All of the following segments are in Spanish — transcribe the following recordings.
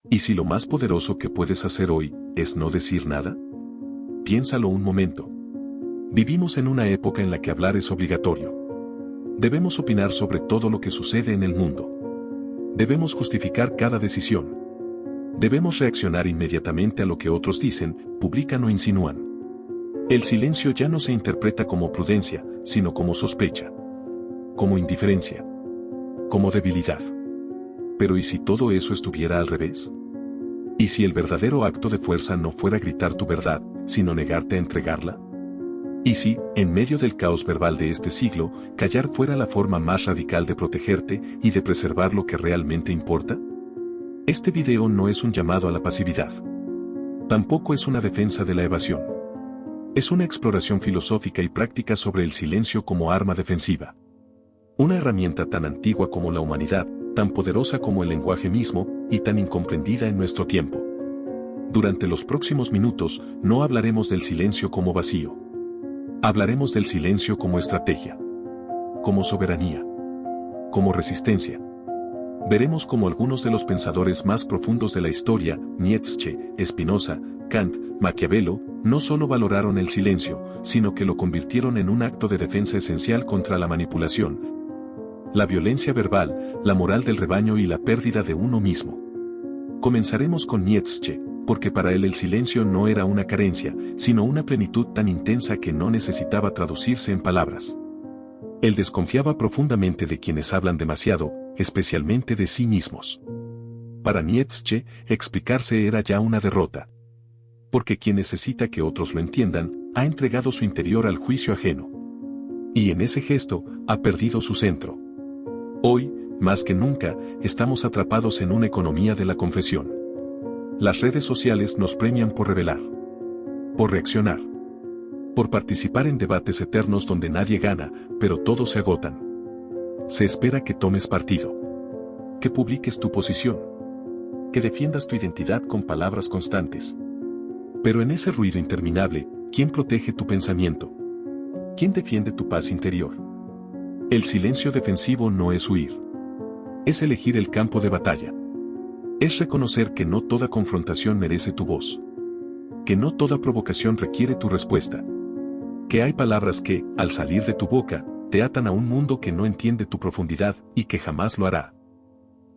¿Y si lo más poderoso que puedes hacer hoy es no decir nada? Piénsalo un momento. Vivimos en una época en la que hablar es obligatorio. Debemos opinar sobre todo lo que sucede en el mundo. Debemos justificar cada decisión. Debemos reaccionar inmediatamente a lo que otros dicen, publican o insinúan. El silencio ya no se interpreta como prudencia, sino como sospecha, como indiferencia, como debilidad. Pero ¿y si todo eso estuviera al revés? ¿Y si el verdadero acto de fuerza no fuera gritar tu verdad, sino negarte a entregarla? ¿Y si, en medio del caos verbal de este siglo, callar fuera la forma más radical de protegerte y de preservar lo que realmente importa? Este video no es un llamado a la pasividad. Tampoco es una defensa de la evasión. Es una exploración filosófica y práctica sobre el silencio como arma defensiva. Una herramienta tan antigua como la humanidad, tan poderosa como el lenguaje mismo, y tan incomprendida en nuestro tiempo. Durante los próximos minutos, no hablaremos del silencio como vacío. Hablaremos del silencio como estrategia, como soberanía, como resistencia. Veremos cómo algunos de los pensadores más profundos de la historia, Nietzsche, Spinoza, Kant, Maquiavelo, no solo valoraron el silencio, sino que lo convirtieron en un acto de defensa esencial contra la manipulación, la violencia verbal, la moral del rebaño y la pérdida de uno mismo. Comenzaremos con Nietzsche, porque para él el silencio no era una carencia, sino una plenitud tan intensa que no necesitaba traducirse en palabras. Él desconfiaba profundamente de quienes hablan demasiado, especialmente de sí mismos. Para Nietzsche, explicarse era ya una derrota. Porque quien necesita que otros lo entiendan, ha entregado su interior al juicio ajeno. Y en ese gesto, ha perdido su centro. Hoy, más que nunca, estamos atrapados en una economía de la confesión. Las redes sociales nos premian por revelar, por reaccionar, por participar en debates eternos donde nadie gana, pero todos se agotan. Se espera que tomes partido, que publiques tu posición, que defiendas tu identidad con palabras constantes. Pero en ese ruido interminable, ¿quién protege tu pensamiento? ¿Quién defiende tu paz interior? El silencio defensivo no es huir. Es elegir el campo de batalla. Es reconocer que no toda confrontación merece tu voz. Que no toda provocación requiere tu respuesta. Que hay palabras que, al salir de tu boca, te atan a un mundo que no entiende tu profundidad y que jamás lo hará.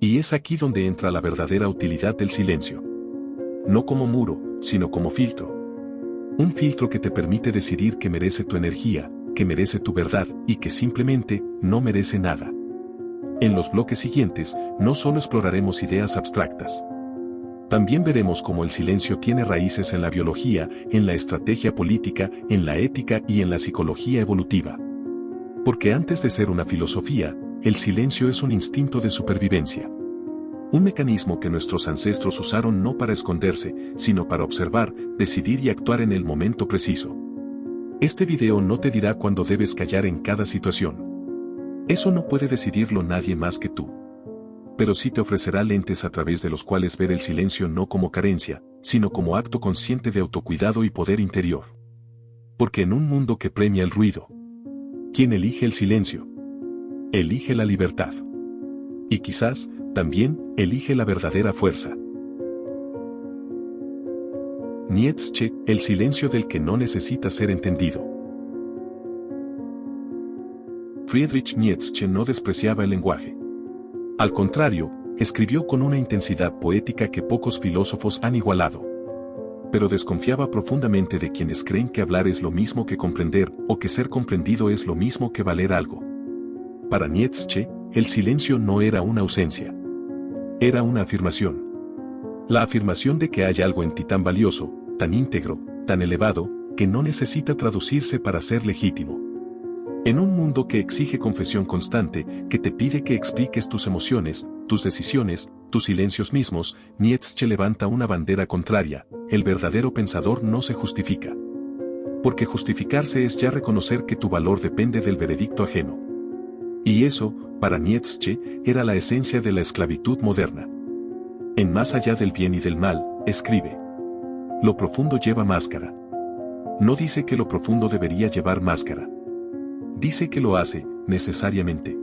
Y es aquí donde entra la verdadera utilidad del silencio. No como muro, sino como filtro. Un filtro que te permite decidir que merece tu energía, que merece tu verdad y que simplemente no merece nada. En los bloques siguientes, no solo exploraremos ideas abstractas. También veremos cómo el silencio tiene raíces en la biología, en la estrategia política, en la ética y en la psicología evolutiva. Porque antes de ser una filosofía, el silencio es un instinto de supervivencia. Un mecanismo que nuestros ancestros usaron no para esconderse, sino para observar, decidir y actuar en el momento preciso. Este video no te dirá cuándo debes callar en cada situación. Eso no puede decidirlo nadie más que tú. Pero sí te ofrecerá lentes a través de los cuales ver el silencio no como carencia, sino como acto consciente de autocuidado y poder interior. Porque en un mundo que premia el ruido, ¿quién elige el silencio? Elige la libertad. Y quizás, también, elige la verdadera fuerza. Nietzsche, el silencio del que no necesita ser entendido. Friedrich Nietzsche no despreciaba el lenguaje. Al contrario, escribió con una intensidad poética que pocos filósofos han igualado. Pero desconfiaba profundamente de quienes creen que hablar es lo mismo que comprender, o que ser comprendido es lo mismo que valer algo. Para Nietzsche, el silencio no era una ausencia. Era una afirmación. La afirmación de que hay algo en ti tan valioso, tan íntegro, tan elevado, que no necesita traducirse para ser legítimo. En un mundo que exige confesión constante, que te pide que expliques tus emociones, tus decisiones, tus silencios mismos, Nietzsche levanta una bandera contraria: el verdadero pensador no se justifica. Porque justificarse es ya reconocer que tu valor depende del veredicto ajeno. Y eso, para Nietzsche, era la esencia de la esclavitud moderna. En Más allá del bien y del mal, escribe: lo profundo lleva máscara. No dice que lo profundo debería llevar máscara. Dice que lo hace, necesariamente.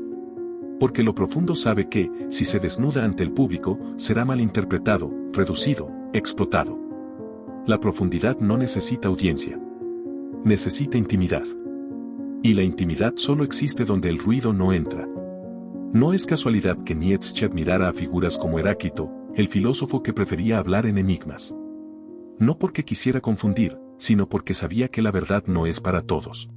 Porque lo profundo sabe que, si se desnuda ante el público, será malinterpretado, reducido, explotado. La profundidad no necesita audiencia. Necesita intimidad. Y la intimidad solo existe donde el ruido no entra. No es casualidad que Nietzsche admirara a figuras como Heráclito, el filósofo que prefería hablar en enigmas. No porque quisiera confundir, sino porque sabía que la verdad no es para todos.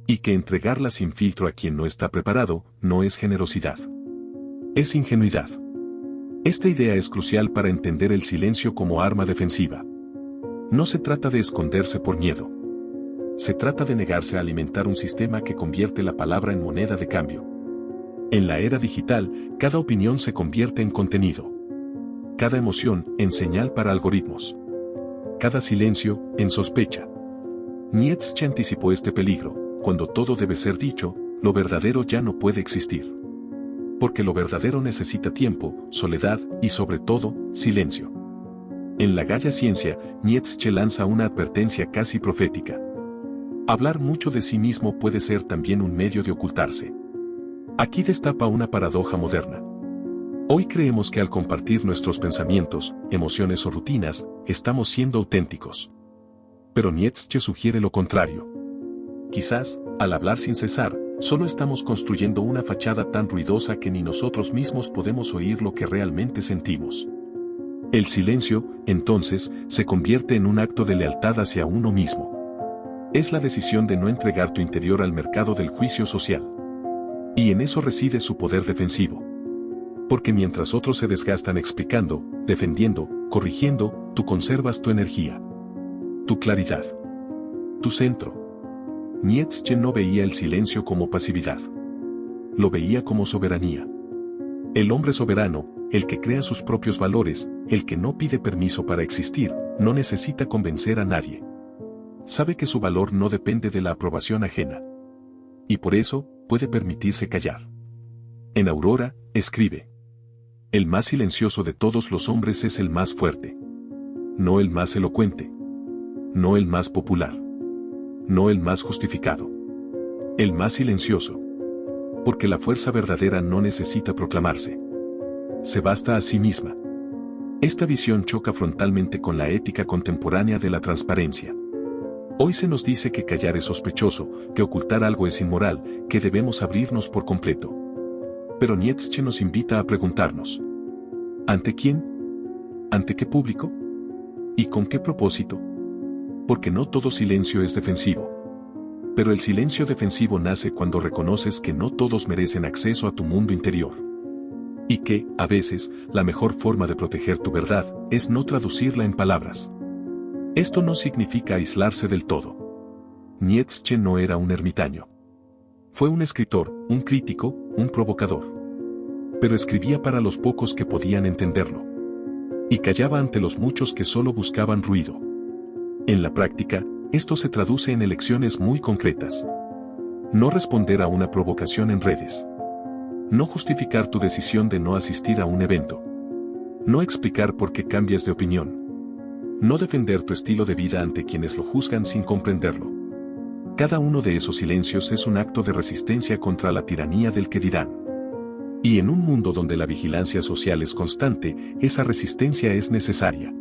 Y que entregarla sin filtro a quien no está preparado, no es generosidad. Es ingenuidad. Esta idea es crucial para entender el silencio como arma defensiva. No se trata de esconderse por miedo. Se trata de negarse a alimentar un sistema que convierte la palabra en moneda de cambio. En la era digital, cada opinión se convierte en contenido. Cada emoción, en señal para algoritmos. Cada silencio, en sospecha. Nietzsche anticipó este peligro. Cuando todo debe ser dicho, lo verdadero ya no puede existir. Porque lo verdadero necesita tiempo, soledad y sobre todo, silencio. En la Gaia Ciencia, Nietzsche lanza una advertencia casi profética. Hablar mucho de sí mismo puede ser también un medio de ocultarse. Aquí destapa una paradoja moderna. Hoy creemos que al compartir nuestros pensamientos, emociones o rutinas, estamos siendo auténticos. Pero Nietzsche sugiere lo contrario. Quizás, al hablar sin cesar, solo estamos construyendo una fachada tan ruidosa que ni nosotros mismos podemos oír lo que realmente sentimos. El silencio, entonces, se convierte en un acto de lealtad hacia uno mismo. Es la decisión de no entregar tu interior al mercado del juicio social. Y en eso reside su poder defensivo. Porque mientras otros se desgastan explicando, defendiendo, corrigiendo, tú conservas tu energía. Tu claridad. Tu centro. Nietzsche no veía el silencio como pasividad. Lo veía como soberanía. El hombre soberano, el que crea sus propios valores, el que no pide permiso para existir, no necesita convencer a nadie. Sabe que su valor no depende de la aprobación ajena. Y por eso, puede permitirse callar. En Aurora, escribe: el más silencioso de todos los hombres es el más fuerte. No el más elocuente. No el más popular. No el más justificado. El más silencioso. Porque la fuerza verdadera no necesita proclamarse. Se basta a sí misma. Esta visión choca frontalmente con la ética contemporánea de la transparencia. Hoy se nos dice que callar es sospechoso, que ocultar algo es inmoral, que debemos abrirnos por completo. Pero Nietzsche nos invita a preguntarnos: ¿ante quién? ¿Ante qué público? ¿Y con qué propósito? Porque no todo silencio es defensivo. Pero el silencio defensivo nace cuando reconoces que no todos merecen acceso a tu mundo interior. Y que, a veces, la mejor forma de proteger tu verdad es no traducirla en palabras. Esto no significa aislarse del todo. Nietzsche no era un ermitaño. Fue un escritor, un crítico, un provocador. Pero escribía para los pocos que podían entenderlo. Y callaba ante los muchos que solo buscaban ruido. En la práctica, esto se traduce en elecciones muy concretas. No responder a una provocación en redes. No justificar tu decisión de no asistir a un evento. No explicar por qué cambias de opinión. No defender tu estilo de vida ante quienes lo juzgan sin comprenderlo. Cada uno de esos silencios es un acto de resistencia contra la tiranía del que dirán. Y en un mundo donde la vigilancia social es constante, esa resistencia es necesaria.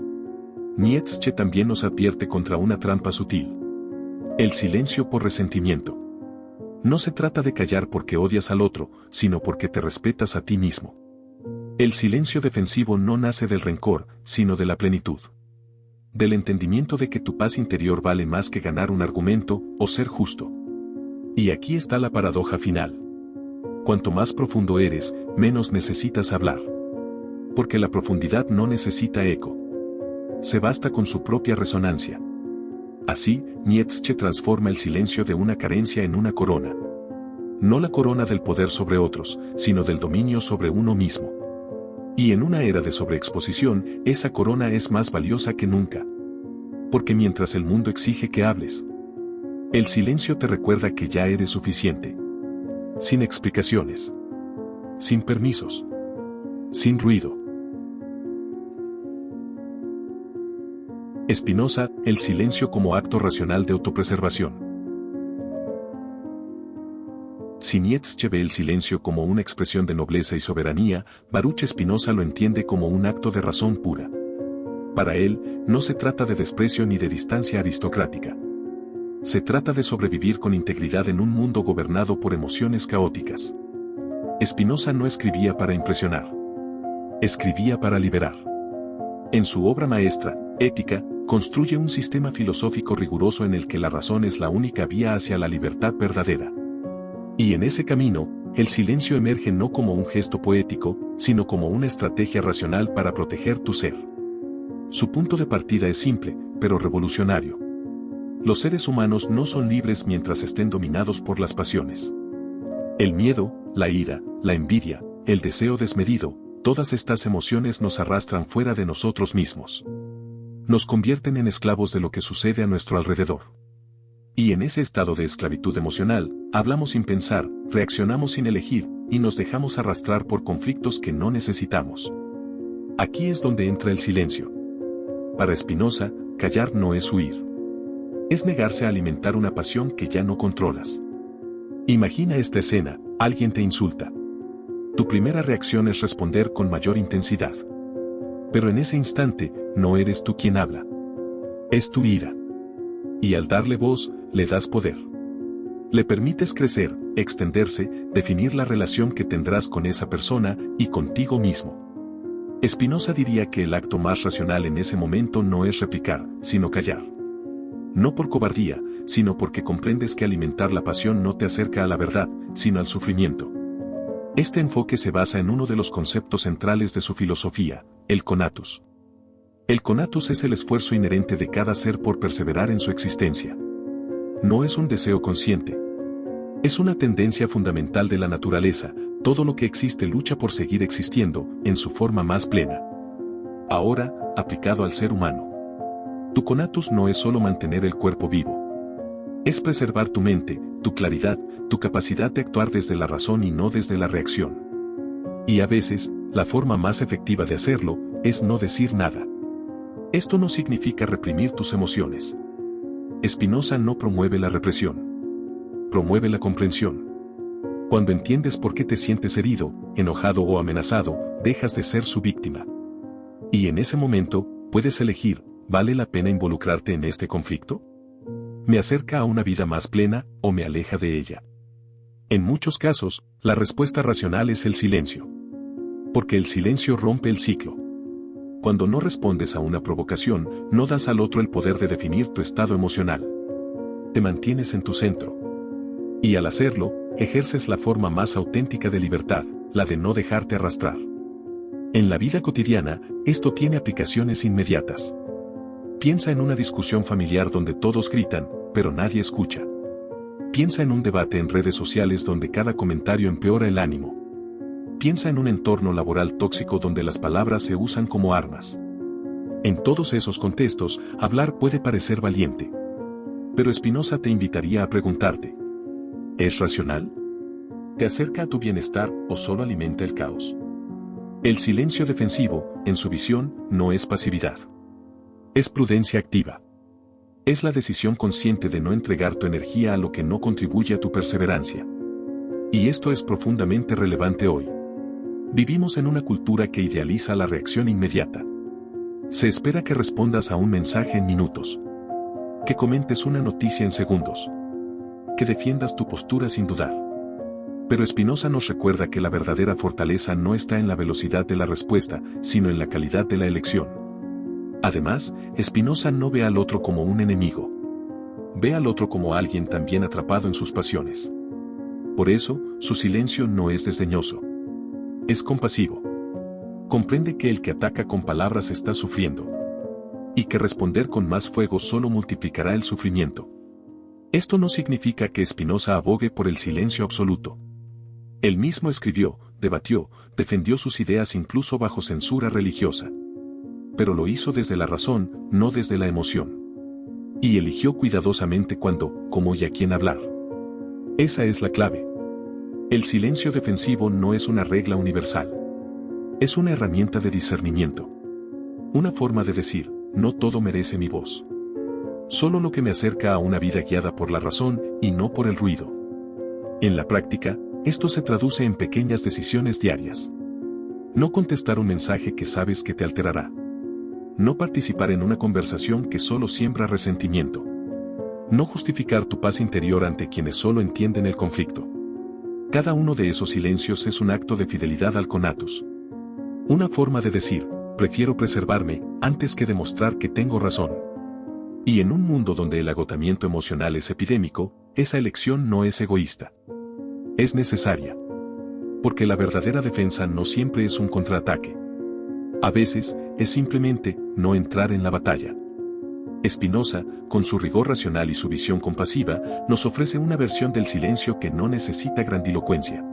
Nietzsche también nos advierte contra una trampa sutil. El silencio por resentimiento. No se trata de callar porque odias al otro, sino porque te respetas a ti mismo. El silencio defensivo no nace del rencor, sino de la plenitud. Del entendimiento de que tu paz interior vale más que ganar un argumento o ser justo. Y aquí está la paradoja final. Cuanto más profundo eres, menos necesitas hablar. Porque la profundidad no necesita eco. Se basta con su propia resonancia. Así, Nietzsche transforma el silencio de una carencia en una corona. No la corona del poder sobre otros, sino del dominio sobre uno mismo. Y en una era de sobreexposición, esa corona es más valiosa que nunca. Porque mientras el mundo exige que hables, el silencio te recuerda que ya eres suficiente. Sin explicaciones. Sin permisos. Sin ruido. Spinoza, el silencio como acto racional de autopreservación. Si Nietzsche ve el silencio como una expresión de nobleza y soberanía, Baruch Spinoza lo entiende como un acto de razón pura. Para él, no se trata de desprecio ni de distancia aristocrática. Se trata de sobrevivir con integridad en un mundo gobernado por emociones caóticas. Spinoza no escribía para impresionar. Escribía para liberar. En su obra maestra, Ética, construye un sistema filosófico riguroso en el que la razón es la única vía hacia la libertad verdadera. Y en ese camino, el silencio emerge no como un gesto poético, sino como una estrategia racional para proteger tu ser. Su punto de partida es simple, pero revolucionario. Los seres humanos no son libres mientras estén dominados por las pasiones. El miedo, la ira, la envidia, el deseo desmedido, todas estas emociones nos arrastran fuera de nosotros mismos. Nos convierten en esclavos de lo que sucede a nuestro alrededor. Y en ese estado de esclavitud emocional, hablamos sin pensar, reaccionamos sin elegir, y nos dejamos arrastrar por conflictos que no necesitamos. Aquí es donde entra el silencio. Para Spinoza, callar no es huir. Es negarse a alimentar una pasión que ya no controlas. Imagina esta escena, alguien te insulta. Tu primera reacción es responder con mayor intensidad. Pero en ese instante, no eres tú quien habla. Es tu ira. Y al darle voz, le das poder. Le permites crecer, extenderse, definir la relación que tendrás con esa persona y contigo mismo. Spinoza diría que el acto más racional en ese momento no es replicar, sino callar. No por cobardía, sino porque comprendes que alimentar la pasión no te acerca a la verdad, sino al sufrimiento. Este enfoque se basa en uno de los conceptos centrales de su filosofía, el conatus. El conatus es el esfuerzo inherente de cada ser por perseverar en su existencia. No es un deseo consciente. Es una tendencia fundamental de la naturaleza, todo lo que existe lucha por seguir existiendo, en su forma más plena. Ahora, aplicado al ser humano. Tu conatus no es solo mantener el cuerpo vivo. Es preservar tu mente, tu claridad, tu capacidad de actuar desde la razón y no desde la reacción. Y a veces, la forma más efectiva de hacerlo, es no decir nada. Esto no significa reprimir tus emociones. Spinoza no promueve la represión. Promueve la comprensión. Cuando entiendes por qué te sientes herido, enojado o amenazado, dejas de ser su víctima. Y en ese momento, puedes elegir, ¿vale la pena involucrarte en este conflicto? ¿Me acerca a una vida más plena, o me aleja de ella? En muchos casos, la respuesta racional es el silencio. Porque el silencio rompe el ciclo. Cuando no respondes a una provocación, no das al otro el poder de definir tu estado emocional. Te mantienes en tu centro. Y al hacerlo, ejerces la forma más auténtica de libertad, la de no dejarte arrastrar. En la vida cotidiana, esto tiene aplicaciones inmediatas. Piensa en una discusión familiar donde todos gritan, pero nadie escucha. Piensa en un debate en redes sociales donde cada comentario empeora el ánimo. Piensa en un entorno laboral tóxico donde las palabras se usan como armas. En todos esos contextos, hablar puede parecer valiente. Pero Spinoza te invitaría a preguntarte: ¿es racional? ¿Te acerca a tu bienestar o solo alimenta el caos? El silencio defensivo, en su visión, no es pasividad. Es prudencia activa. Es la decisión consciente de no entregar tu energía a lo que no contribuye a tu perseverancia. Y esto es profundamente relevante hoy. Vivimos en una cultura que idealiza la reacción inmediata. Se espera que respondas a un mensaje en minutos. Que comentes una noticia en segundos. Que defiendas tu postura sin dudar. Pero Spinoza nos recuerda que la verdadera fortaleza no está en la velocidad de la respuesta, sino en la calidad de la elección. Además, Spinoza no ve al otro como un enemigo. Ve al otro como alguien también atrapado en sus pasiones. Por eso, su silencio no es desdeñoso. Es compasivo. Comprende que el que ataca con palabras está sufriendo. Y que responder con más fuego solo multiplicará el sufrimiento. Esto no significa que Spinoza abogue por el silencio absoluto. Él mismo escribió, debatió, defendió sus ideas incluso bajo censura religiosa. Pero lo hizo desde la razón, no desde la emoción. Y eligió cuidadosamente cuándo, cómo y a quién hablar. Esa es la clave. El silencio defensivo no es una regla universal. Es una herramienta de discernimiento. Una forma de decir, no todo merece mi voz. Solo lo que me acerca a una vida guiada por la razón y no por el ruido. En la práctica, Esto se traduce en pequeñas decisiones diarias. No contestar un mensaje que sabes que te alterará. No participar en una conversación que solo siembra resentimiento. No justificar tu paz interior ante quienes solo entienden el conflicto. Cada uno de esos silencios es un acto de fidelidad al conatus. Una forma de decir, prefiero preservarme, antes que demostrar que tengo razón. Y en un mundo donde el agotamiento emocional es epidémico, esa elección no es egoísta. Es necesaria. Porque la verdadera defensa no siempre es un contraataque. A veces, es simplemente no entrar en la batalla. Spinoza, con su rigor racional y su visión compasiva, nos ofrece una versión del silencio que no necesita grandilocuencia.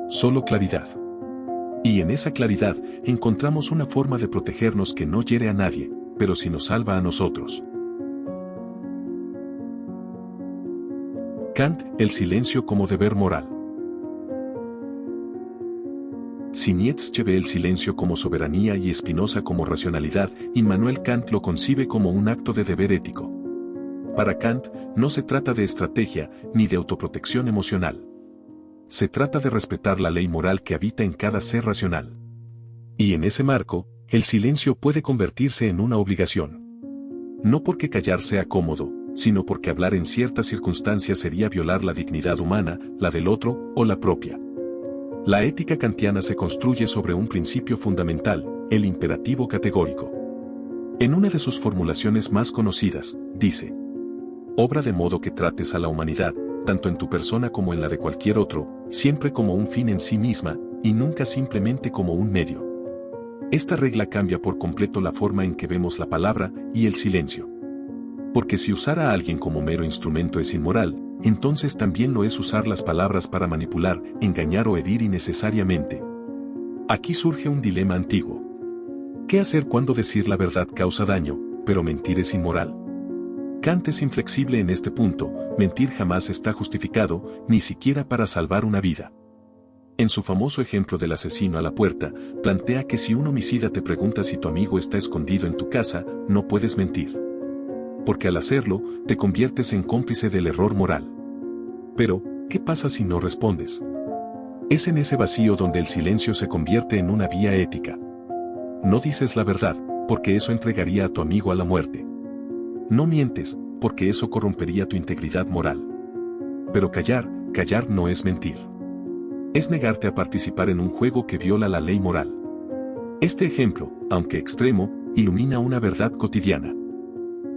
Solo claridad. Y en esa claridad encontramos una forma de protegernos que no hiere a nadie, pero sí nos salva a nosotros. Kant, el silencio como deber moral. Si Nietzsche ve el silencio como soberanía y Spinoza como racionalidad, Immanuel Kant lo concibe como un acto de deber ético. Para Kant, no se trata de estrategia ni de autoprotección emocional. Se trata de respetar la ley moral que habita en cada ser racional. Y en ese marco, el silencio puede convertirse en una obligación. No porque callar sea cómodo, sino porque hablar en ciertas circunstancias sería violar la dignidad humana, la del otro o la propia. La ética kantiana se construye sobre un principio fundamental, el imperativo categórico. En una de sus formulaciones más conocidas, dice: obra de modo que trates a la humanidad, tanto en tu persona como en la de cualquier otro, siempre como un fin en sí misma, y nunca simplemente como un medio. Esta regla cambia por completo la forma en que vemos la palabra y el silencio. Porque si usar a alguien como mero instrumento es inmoral, entonces también lo es usar las palabras para manipular, engañar o herir innecesariamente. Aquí surge un dilema antiguo. ¿Qué hacer cuando decir la verdad causa daño, pero mentir es inmoral? Kant es inflexible en este punto, mentir jamás está justificado, ni siquiera para salvar una vida. En su famoso ejemplo del asesino a la puerta, plantea que si un homicida te pregunta si tu amigo está escondido en tu casa, no puedes mentir. Porque al hacerlo, te conviertes en cómplice del error moral. Pero, ¿qué pasa si no respondes? Es en ese vacío donde el silencio se convierte en una vía ética. No dices la verdad, porque eso entregaría a tu amigo a la muerte. No mientes, porque eso corrompería tu integridad moral. Pero callar no es mentir. Es negarte a participar en un juego que viola la ley moral. Este ejemplo, aunque extremo, ilumina una verdad cotidiana.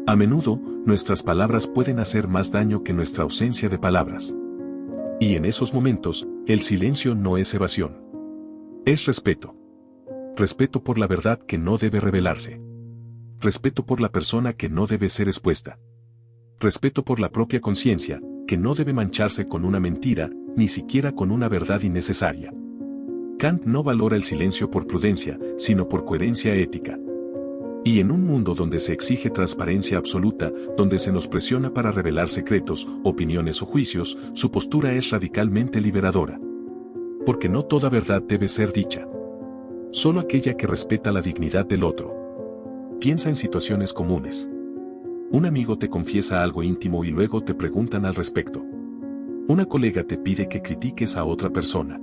A menudo, nuestras palabras pueden hacer más daño que nuestra ausencia de palabras. Y en esos momentos, el silencio no es evasión. Es respeto. Respeto por la verdad que no debe revelarse. Respeto por la persona que no debe ser expuesta. Respeto por la propia conciencia, que no debe mancharse con una mentira, ni siquiera con una verdad innecesaria. Kant no valora el silencio por prudencia, sino por coherencia ética. Y en un mundo donde se exige transparencia absoluta, donde se nos presiona para revelar secretos, opiniones o juicios, su postura es radicalmente liberadora. Porque no toda verdad debe ser dicha. Solo aquella que respeta la dignidad del otro. Piensa en situaciones comunes. Un amigo te confiesa algo íntimo y luego te preguntan al respecto. Una colega te pide que critiques a otra persona.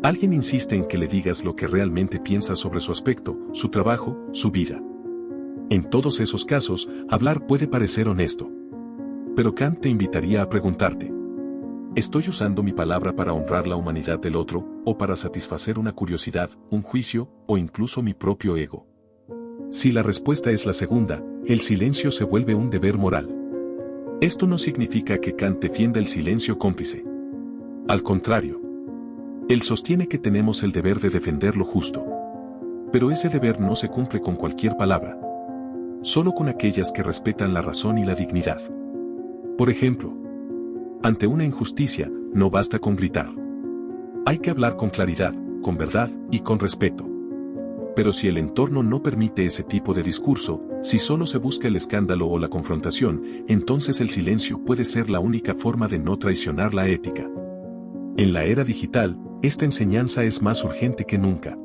Alguien insiste en que le digas lo que realmente piensas sobre su aspecto, su trabajo, su vida. En todos esos casos, hablar puede parecer honesto. Pero Kant te invitaría a preguntarte: ¿estoy usando mi palabra para honrar la humanidad del otro, o para satisfacer una curiosidad, un juicio, o incluso mi propio ego? Si la respuesta es la segunda, el silencio se vuelve un deber moral. Esto no significa que Kant defienda el silencio cómplice. Al contrario. Él sostiene que tenemos el deber de defender lo justo. Pero ese deber no se cumple con cualquier palabra. Solo con aquellas que respetan la razón y la dignidad. Por ejemplo, ante una injusticia, no basta con gritar. Hay que hablar con claridad, con verdad y con respeto. Pero si el entorno no permite ese tipo de discurso, si solo se busca el escándalo o la confrontación, entonces el silencio puede ser la única forma de no traicionar la ética. En la era digital, esta enseñanza es más urgente que nunca.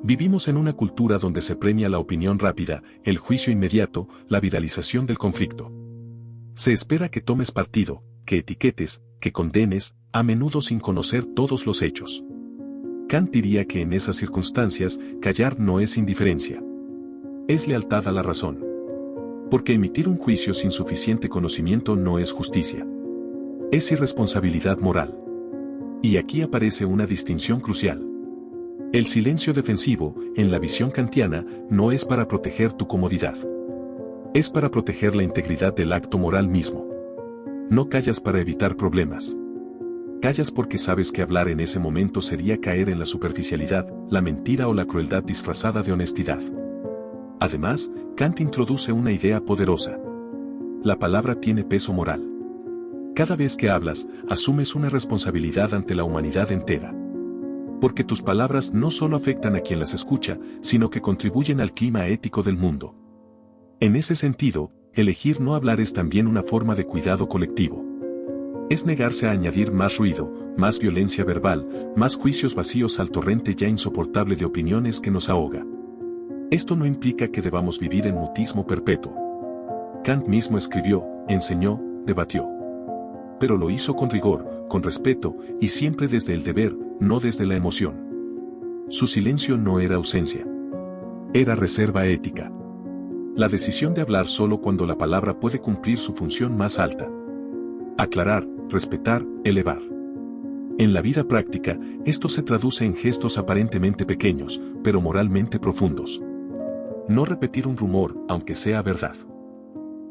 Vivimos en una cultura donde se premia la opinión rápida, el juicio inmediato, la viralización del conflicto. Se espera que tomes partido, que etiquetes, que condenes, a menudo sin conocer todos los hechos. Kant diría que en esas circunstancias, callar no es indiferencia. Es lealtad a la razón. Porque emitir un juicio sin suficiente conocimiento no es justicia. Es irresponsabilidad moral. Y aquí aparece una distinción crucial. El silencio defensivo, en la visión kantiana, no es para proteger tu comodidad. Es para proteger la integridad del acto moral mismo. No callas para evitar problemas. Callas porque sabes que hablar en ese momento sería caer en la superficialidad, la mentira o la crueldad disfrazada de honestidad. Además, Kant introduce una idea poderosa. La palabra tiene peso moral. Cada vez que hablas, asumes una responsabilidad ante la humanidad entera. Porque tus palabras no solo afectan a quien las escucha, sino que contribuyen al clima ético del mundo. En ese sentido, elegir no hablar es también una forma de cuidado colectivo. Es negarse a añadir más ruido, más violencia verbal, más juicios vacíos al torrente ya insoportable de opiniones que nos ahoga. Esto no implica que debamos vivir en mutismo perpetuo. Kant mismo escribió, enseñó, debatió. Pero lo hizo con rigor, con respeto, y siempre desde el deber, no desde la emoción. Su silencio no era ausencia. Era reserva ética. La decisión de hablar solo cuando la palabra puede cumplir su función más alta. Aclarar, respetar, elevar. En la vida práctica, esto se traduce en gestos aparentemente pequeños, pero moralmente profundos. No repetir un rumor, aunque sea verdad.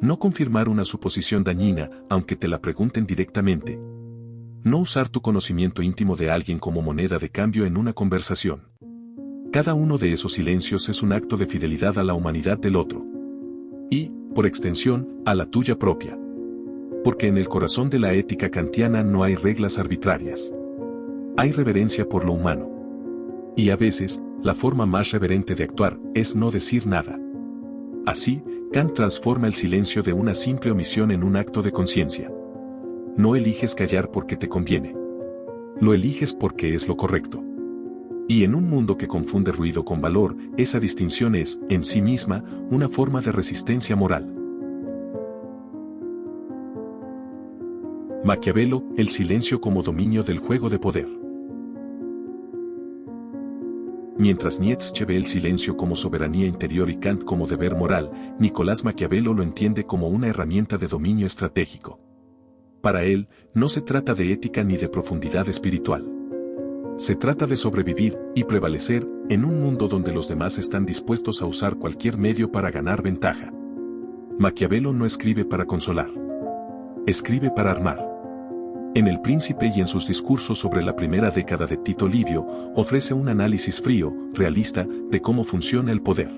No confirmar una suposición dañina, aunque te la pregunten directamente. No usar tu conocimiento íntimo de alguien como moneda de cambio en una conversación. Cada uno de esos silencios es un acto de fidelidad a la humanidad del otro. Y, por extensión, a la tuya propia. Porque en el corazón de la ética kantiana no hay reglas arbitrarias. Hay reverencia por lo humano. Y a veces, la forma más reverente de actuar es no decir nada. Así, Kant transforma el silencio de una simple omisión en un acto de conciencia. No eliges callar porque te conviene. Lo eliges porque es lo correcto. Y en un mundo que confunde ruido con valor, esa distinción es, en sí misma, una forma de resistencia moral. Maquiavelo, el silencio como dominio del juego de poder. Mientras Nietzsche ve el silencio como soberanía interior y Kant como deber moral, Nicolás Maquiavelo lo entiende como una herramienta de dominio estratégico. Para él, no se trata de ética ni de profundidad espiritual. Se trata de sobrevivir y prevalecer en un mundo donde los demás están dispuestos a usar cualquier medio para ganar ventaja. Maquiavelo no escribe para consolar. Escribe para armar. En El Príncipe y en sus discursos sobre la primera década de Tito Livio, ofrece un análisis frío, realista, de cómo funciona el poder.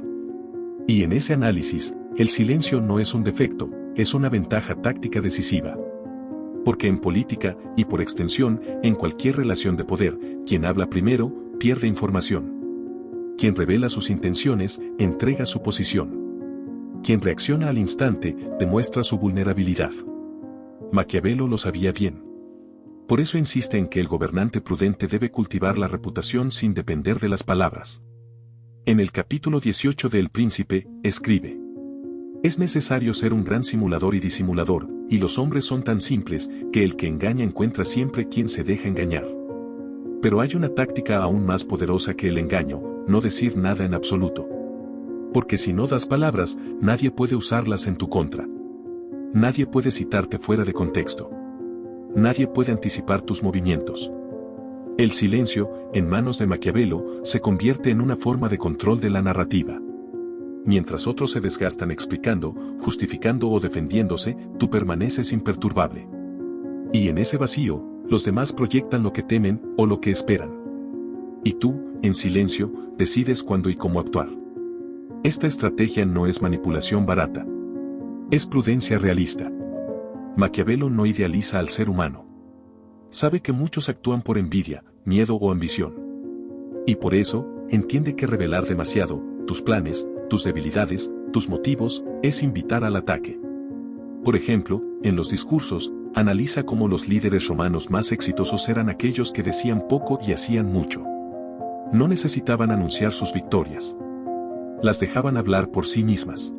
Y en ese análisis, el silencio no es un defecto, es una ventaja táctica decisiva. Porque en política, y por extensión, en cualquier relación de poder, quien habla primero, pierde información. Quien revela sus intenciones, entrega su posición. Quien reacciona al instante, demuestra su vulnerabilidad. Maquiavelo lo sabía bien. Por eso insiste en que el gobernante prudente debe cultivar la reputación sin depender de las palabras. En el capítulo 18 de El Príncipe, escribe: es necesario ser un gran simulador y disimulador, y los hombres son tan simples, que el que engaña encuentra siempre quien se deja engañar. Pero hay una táctica aún más poderosa que el engaño, no decir nada en absoluto. Porque si no das palabras, nadie puede usarlas en tu contra. Nadie puede citarte fuera de contexto. Nadie puede anticipar tus movimientos. El silencio, en manos de Maquiavelo, se convierte en una forma de control de la narrativa. Mientras otros se desgastan explicando, justificando o defendiéndose, tú permaneces imperturbable. Y en ese vacío, los demás proyectan lo que temen o lo que esperan. Y tú, en silencio, decides cuándo y cómo actuar. Esta estrategia no es manipulación barata. Es prudencia realista. Maquiavelo no idealiza al ser humano. Sabe que muchos actúan por envidia, miedo o ambición. Y por eso, entiende que revelar demasiado, tus planes, tus debilidades, tus motivos, es invitar al ataque. Por ejemplo, en los discursos, analiza cómo los líderes romanos más exitosos eran aquellos que decían poco y hacían mucho. No necesitaban anunciar sus victorias. Las dejaban hablar por sí mismas.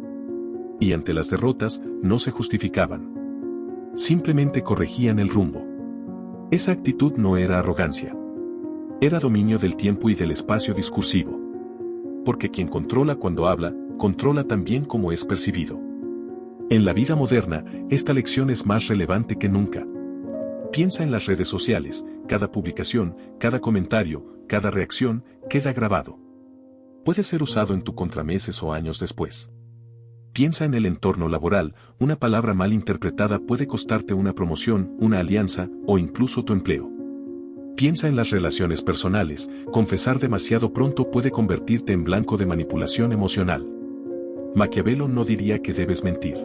Y ante las derrotas, no se justificaban. Simplemente corregían el rumbo. Esa actitud no era arrogancia. Era dominio del tiempo y del espacio discursivo. Porque quien controla cuando habla, controla también cómo es percibido. En la vida moderna, esta lección es más relevante que nunca. Piensa en las redes sociales, cada publicación, cada comentario, cada reacción, queda grabado. Puede ser usado en tu contra meses o años después. Piensa en el entorno laboral, una palabra mal interpretada puede costarte una promoción, una alianza o incluso tu empleo. Piensa en las relaciones personales, confesar demasiado pronto puede convertirte en blanco de manipulación emocional. Maquiavelo no diría que debes mentir.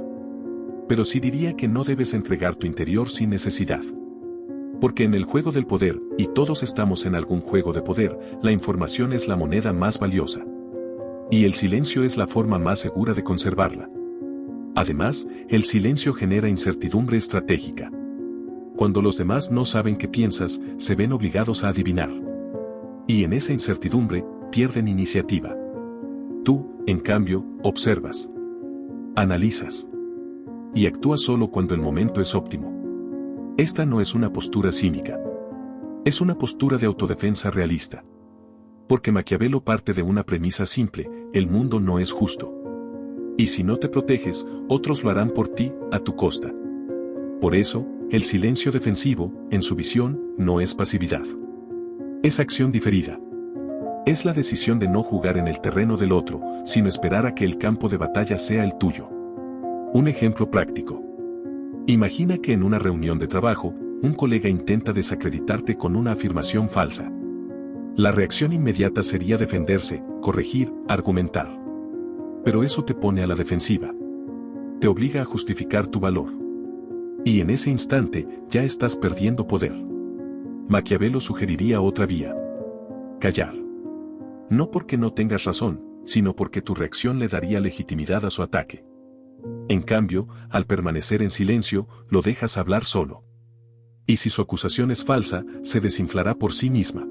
Pero sí diría que no debes entregar tu interior sin necesidad. Porque en el juego del poder, y todos estamos en algún juego de poder, la información es la moneda más valiosa. Y el silencio es la forma más segura de conservarla. Además, el silencio genera incertidumbre estratégica. Cuando los demás no saben qué piensas, se ven obligados a adivinar. Y en esa incertidumbre, pierden iniciativa. Tú, en cambio, observas. Analizas. Y actúas solo cuando el momento es óptimo. Esta no es una postura cínica. Es una postura de autodefensa realista. Porque Maquiavelo parte de una premisa simple: el mundo no es justo. Y si no te proteges, otros lo harán por ti, a tu costa. Por eso, el silencio defensivo, en su visión, no es pasividad. Es acción diferida. Es la decisión de no jugar en el terreno del otro, sino esperar a que el campo de batalla sea el tuyo. Un ejemplo práctico. Imagina que en una reunión de trabajo, un colega intenta desacreditarte con una afirmación falsa. La reacción inmediata sería defenderse, corregir, argumentar. Pero eso te pone a la defensiva. Te obliga a justificar tu valor. Y en ese instante, ya estás perdiendo poder. Maquiavelo sugeriría otra vía. Callar. No porque no tengas razón, sino porque tu reacción le daría legitimidad a su ataque. En cambio, al permanecer en silencio, lo dejas hablar solo. Y si su acusación es falsa, se desinflará por sí misma.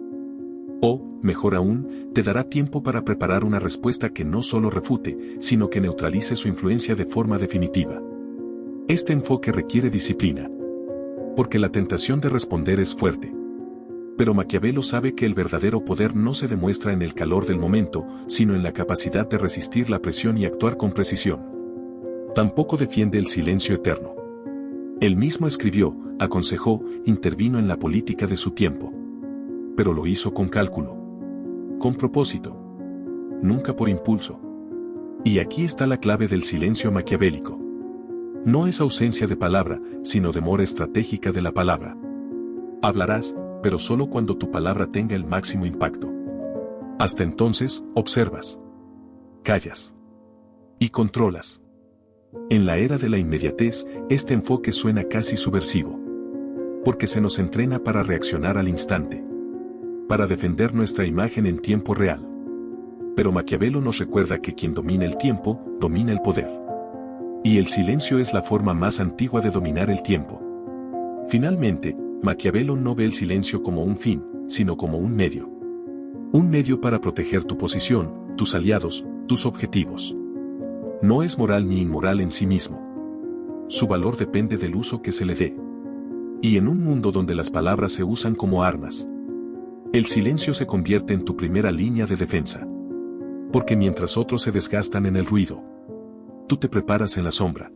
O, mejor aún, te dará tiempo para preparar una respuesta que no solo refute, sino que neutralice su influencia de forma definitiva. Este enfoque requiere disciplina. Porque la tentación de responder es fuerte. Pero Maquiavelo sabe que el verdadero poder no se demuestra en el calor del momento, sino en la capacidad de resistir la presión y actuar con precisión. Tampoco defiende el silencio eterno. Él mismo escribió, aconsejó, intervino en la política de su tiempo. Pero lo hizo con cálculo. Con propósito. Nunca por impulso. Y aquí está la clave del silencio maquiavélico. No es ausencia de palabra, sino demora estratégica de la palabra. Hablarás, pero solo cuando tu palabra tenga el máximo impacto. Hasta entonces, observas. Callas. Y controlas. En la era de la inmediatez, este enfoque suena casi subversivo. Porque se nos entrena para reaccionar al instante. Para defender nuestra imagen en tiempo real. Pero Maquiavelo nos recuerda que quien domina el tiempo, domina el poder. Y el silencio es la forma más antigua de dominar el tiempo. Finalmente, Maquiavelo no ve el silencio como un fin, sino como un medio. Un medio para proteger tu posición, tus aliados, tus objetivos. No es moral ni inmoral en sí mismo. Su valor depende del uso que se le dé. Y en un mundo donde las palabras se usan como armas, el silencio se convierte en tu primera línea de defensa. Porque mientras otros se desgastan en el ruido, tú te preparas en la sombra.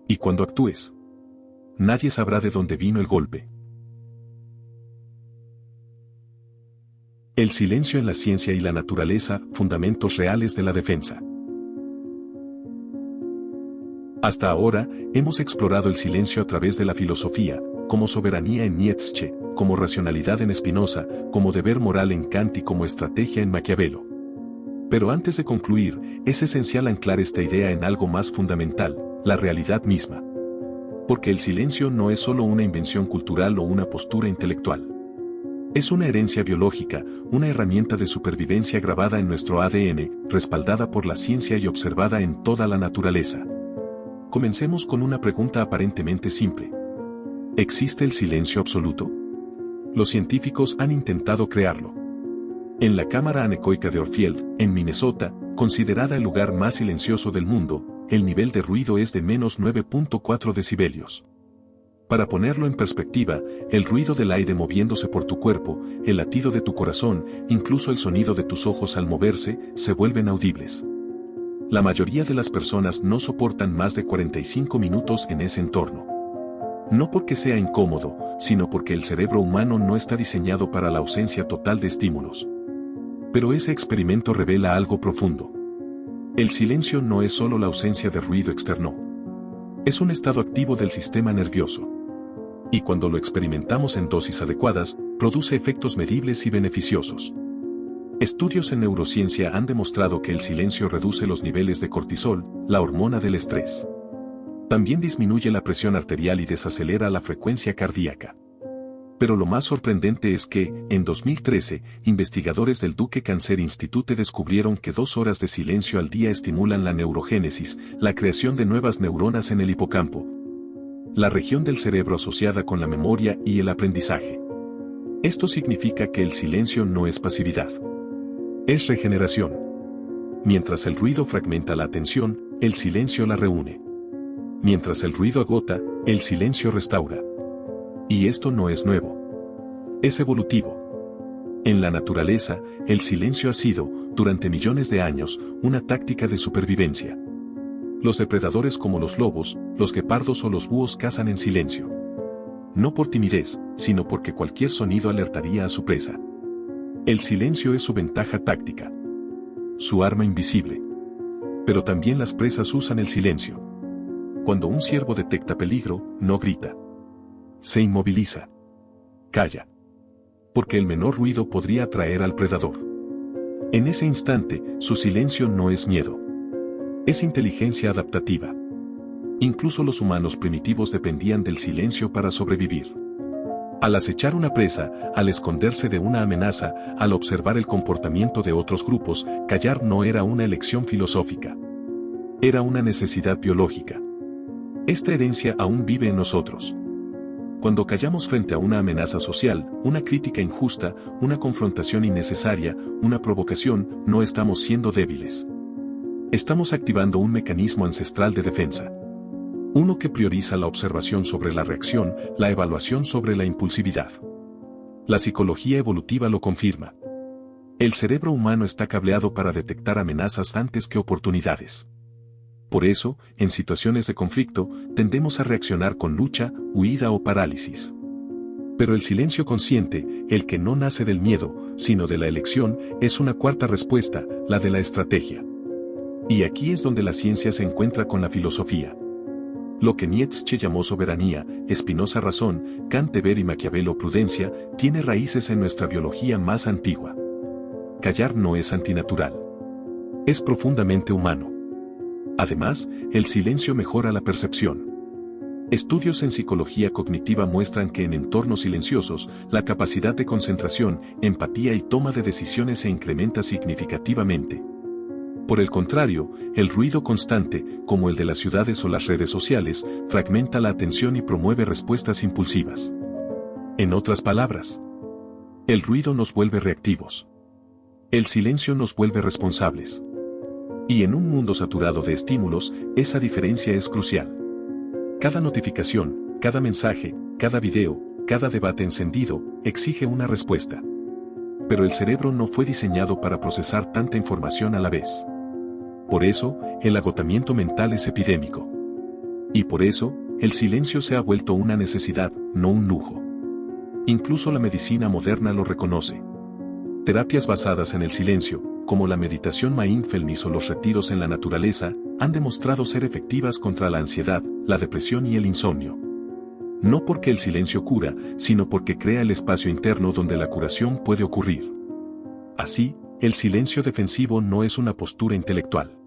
Y cuando actúes, nadie sabrá de dónde vino el golpe. El silencio en la ciencia y la naturaleza, fundamentos reales de la defensa. Hasta ahora, hemos explorado el silencio a través de la filosofía, como soberanía en Nietzsche, como racionalidad en Spinoza, como deber moral en Kant y como estrategia en Maquiavelo. Pero antes de concluir, es esencial anclar esta idea en algo más fundamental, la realidad misma. Porque el silencio no es solo una invención cultural o una postura intelectual. Es una herencia biológica, una herramienta de supervivencia grabada en nuestro ADN, respaldada por la ciencia y observada en toda la naturaleza. Comencemos con una pregunta aparentemente simple. ¿Existe el silencio absoluto? Los científicos han intentado crearlo. En la cámara anecoica de Orfield, en Minnesota, considerada el lugar más silencioso del mundo, el nivel de ruido es de -9.4 decibelios. Para ponerlo en perspectiva, el ruido del aire moviéndose por tu cuerpo, el latido de tu corazón, incluso el sonido de tus ojos al moverse, se vuelven audibles. La mayoría de las personas no soportan más de 45 minutos en ese entorno. No porque sea incómodo, sino porque el cerebro humano no está diseñado para la ausencia total de estímulos. Pero ese experimento revela algo profundo. El silencio no es solo la ausencia de ruido externo. Es un estado activo del sistema nervioso. Y cuando lo experimentamos en dosis adecuadas, produce efectos medibles y beneficiosos. Estudios en neurociencia han demostrado que el silencio reduce los niveles de cortisol, la hormona del estrés. También disminuye la presión arterial y desacelera la frecuencia cardíaca. Pero lo más sorprendente es que, en 2013, investigadores del Duke Cancer Institute descubrieron que 2 horas de silencio al día estimulan la neurogénesis, la creación de nuevas neuronas en el hipocampo, la región del cerebro asociada con la memoria y el aprendizaje. Esto significa que el silencio no es pasividad. Es regeneración. Mientras el ruido fragmenta la atención, el silencio la reúne. Mientras el ruido agota, el silencio restaura. Y esto no es nuevo. Es evolutivo. En la naturaleza, el silencio ha sido, durante millones de años, una táctica de supervivencia. Los depredadores como los lobos, los guepardos o los búhos cazan en silencio. No por timidez, sino porque cualquier sonido alertaría a su presa. El silencio es su ventaja táctica. Su arma invisible. Pero también las presas usan el silencio. Cuando un ciervo detecta peligro, no grita. Se inmoviliza. Calla. Porque el menor ruido podría atraer al predador. En ese instante, su silencio no es miedo. Es inteligencia adaptativa. Incluso los humanos primitivos dependían del silencio para sobrevivir. Al acechar una presa, al esconderse de una amenaza, al observar el comportamiento de otros grupos, callar no era una elección filosófica. Era una necesidad biológica. Esta herencia aún vive en nosotros. Cuando callamos frente a una amenaza social, una crítica injusta, una confrontación innecesaria, una provocación, no estamos siendo débiles. Estamos activando un mecanismo ancestral de defensa. Uno que prioriza la observación sobre la reacción, la evaluación sobre la impulsividad. La psicología evolutiva lo confirma. El cerebro humano está cableado para detectar amenazas antes que oportunidades. Por eso, en situaciones de conflicto, tendemos a reaccionar con lucha, huida o parálisis. Pero el silencio consciente, el que no nace del miedo, sino de la elección, es una cuarta respuesta, la de la estrategia. Y aquí es donde la ciencia se encuentra con la filosofía. Lo que Nietzsche llamó soberanía, Spinoza razón, Kant deber y Maquiavelo prudencia, tiene raíces en nuestra biología más antigua. Callar no es antinatural. Es profundamente humano. Además, el silencio mejora la percepción. Estudios en psicología cognitiva muestran que en entornos silenciosos, la capacidad de concentración, empatía y toma de decisiones se incrementa significativamente. Por el contrario, el ruido constante, como el de las ciudades o las redes sociales, fragmenta la atención y promueve respuestas impulsivas. En otras palabras, el ruido nos vuelve reactivos. El silencio nos vuelve responsables. Y en un mundo saturado de estímulos, esa diferencia es crucial. Cada notificación, cada mensaje, cada video, cada debate encendido, exige una respuesta. Pero el cerebro no fue diseñado para procesar tanta información a la vez. Por eso, el agotamiento mental es epidémico. Y por eso, el silencio se ha vuelto una necesidad, no un lujo. Incluso la medicina moderna lo reconoce. Terapias basadas en el silencio, como la meditación mindfulness o los retiros en la naturaleza, han demostrado ser efectivas contra la ansiedad, la depresión y el insomnio. No porque el silencio cura, sino porque crea el espacio interno donde la curación puede ocurrir. Así, el silencio defensivo no es una postura intelectual.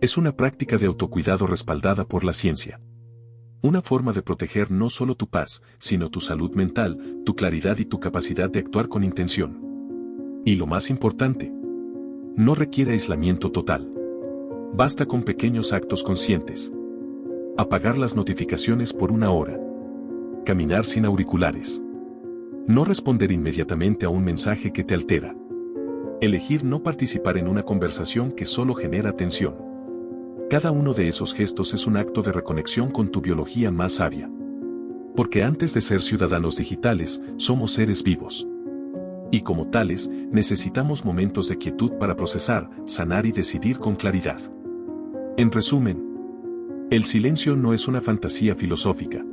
Es una práctica de autocuidado respaldada por la ciencia. Una forma de proteger no solo tu paz, sino tu salud mental, tu claridad y tu capacidad de actuar con intención. Y lo más importante, no requiere aislamiento total. Basta con pequeños actos conscientes. Apagar las notificaciones por 1 hora. Caminar sin auriculares. No responder inmediatamente a un mensaje que te altera. Elegir no participar en una conversación que solo genera tensión. Cada uno de esos gestos es un acto de reconexión con tu biología más sabia. Porque antes de ser ciudadanos digitales, somos seres vivos. Y como tales, necesitamos momentos de quietud para procesar, sanar y decidir con claridad. En resumen, el silencio no es una fantasía filosófica.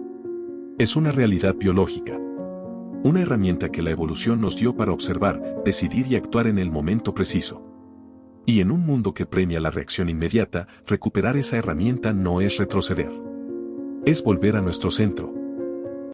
Es una realidad biológica. Una herramienta que la evolución nos dio para observar, decidir y actuar en el momento preciso. Y en un mundo que premia la reacción inmediata, recuperar esa herramienta no es retroceder. Es volver a nuestro centro,